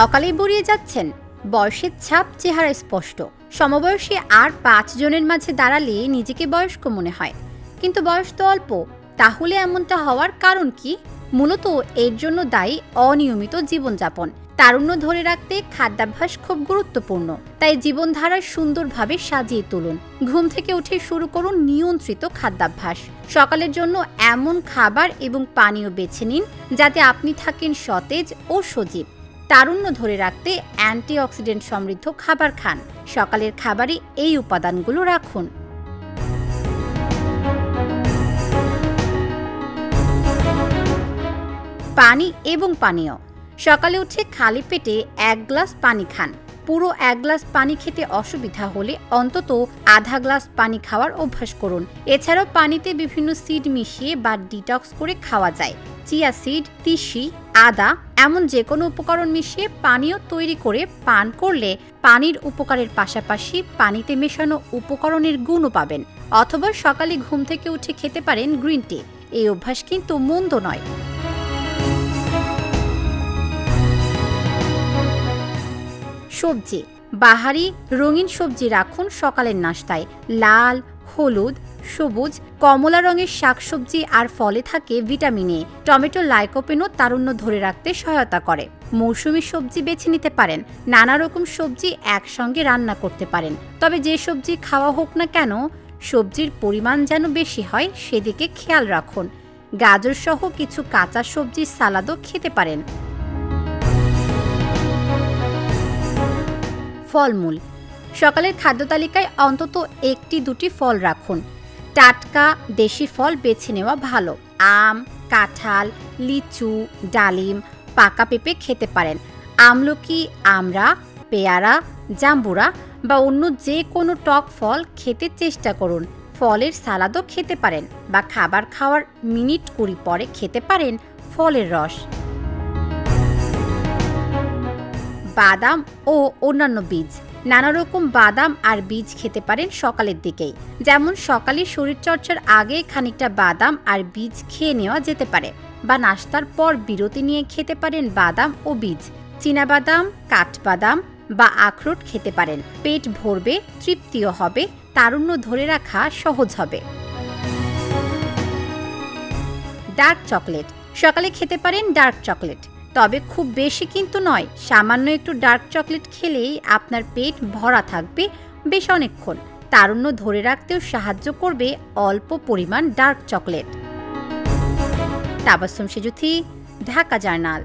অকালেই বুড়িয়ে যাচ্ছেন, বয়সের ছাপ চেহারা স্পষ্ট। সমবয়সী আর 5 জনের মাঝে দাঁড়ালে নিজেকে বয়স্ক মনে হয়, কিন্তু বয়স তো অল্প। তাহলে এমনটা হওয়ার কারণ কি? মূলত এর জন্য দায়ী অনিয়মিত জীবনযাপন। তারুণ্য ধরে রাখতে খাদ্যাভ্যাস খুব গুরুত্বপূর্ণ, তাই জীবনধারা সুন্দরভাবে সাজিয়ে তুলুন। ঘুম থেকে উঠে শুরু করুন নিয়ন্ত্রিত খাদ্যাভ্যাস। সকালের জন্য এমন খাবার এবং পানীয় বেছে নিন যাতে আপনি থাকেন সতেজ ও সজীব। তারুণ্য ধরে রাখতে অ্যান্টিঅক্সিডেন্ট সমৃদ্ধ খাবার খান। সকালের খাবারে এই উপাদানগুলো রাখুন। পানি এবং পানীয়। সকালে উঠে খালি পেটে 1 গ্লাস পানি খান। পুরো 1 গ্লাস পানি খেতে অসুবিধা হলে অন্তত আধা গ্লাস পানি খাওয়ার অভ্যাস করুন। এছাড়াও পানিতে বিভিন্ন সিড মিশিয়ে বা ডিটক্স করে খাওয়া যায়। চিয়া সিড, তিসি, আদা এমন যে কোনো উপকরণ মিশিয়ে পানীয় তৈরি করে পান করলে পানির উপকারের পাশাপাশি পানিতে মেশানো উপকরণের গুণও পাবেন। অথবা সকালে ঘুম থেকে উঠে খেতে পারেন গ্রিন টি। এই অভ্যাস কিন্তু মন্দ নয়। সবজি। বাহারি রঙিন সবজি রাখুন সকালের নাস্তায়। লাল, হলুদ, সবুজ, কমলা রঙের শাকসবজি আর ফলে থাকে ভিটামিন এ। টমেটো লাইকোপেনও তারুণ্য ধরে রাখতে সহায়তা করে। মৌসুমী সবজি বেছে নিতে পারেন। নানা রকম সবজি একসঙ্গে রান্না করতে পারেন। তবে যে সবজি খাওয়া হোক না কেন, সবজির পরিমাণ যেন বেশি হয় সেদিকে খেয়াল রাখুন। গাজর সহ কিছু কাঁচা সবজির সালাদও খেতে পারেন। ফলমূল। সকালের খাদ্য তালিকায় অন্তত 1-2টি ফল রাখুন। টাটকা দেশি ফল বেছে নেওয়া ভালো। আম, কাঁঠাল, লিচু, ডালিম, পাকা পেঁপে খেতে পারেন। আমলকি, আমড়া, পেয়ারা, জাম্বুরা বা অন্য যে কোনো টক ফল খেতে চেষ্টা করুন। ফলের সালাদও খেতে পারেন বা খাবার খাওয়ার মিনিট 20 পরে খেতে পারেন ফলের রস। বাদাম ও অন্যান্য বীজ। নানা রকম বাদাম আর বীজ খেতে পারেন সকালের দিকেই। যেমন সকালে শরীরচর্চার আগে খানিকটা বাদাম আর বীজ খেয়ে নেওয়া যেতে পারে, বা নাস্তার পর বিরতি নিয়ে খেতে পারেন বাদাম ও বীজ। চীনাবাদাম, কাঠবাদাম বা আখরোট খেতে পারেন। পেট ভরবে, তৃপ্তিও হবে, তারুণ্য ধরে রাখা সহজ হবে। Dark chocolate. সকালে খেতে পারেন ডার্ক চকলেট, তবে খুব বেশি কিন্তু নয়। সামান্য একটু ডার্ক চকলেট খেলেই আপনার পেট ভরা থাকবে বেশ অনেকক্ষণ। তারুণ্য ধরে রাখতেও সাহায্য করবে অল্প পরিমাণ dark chocolate. Tabassum Sejuti, Dhaka journal.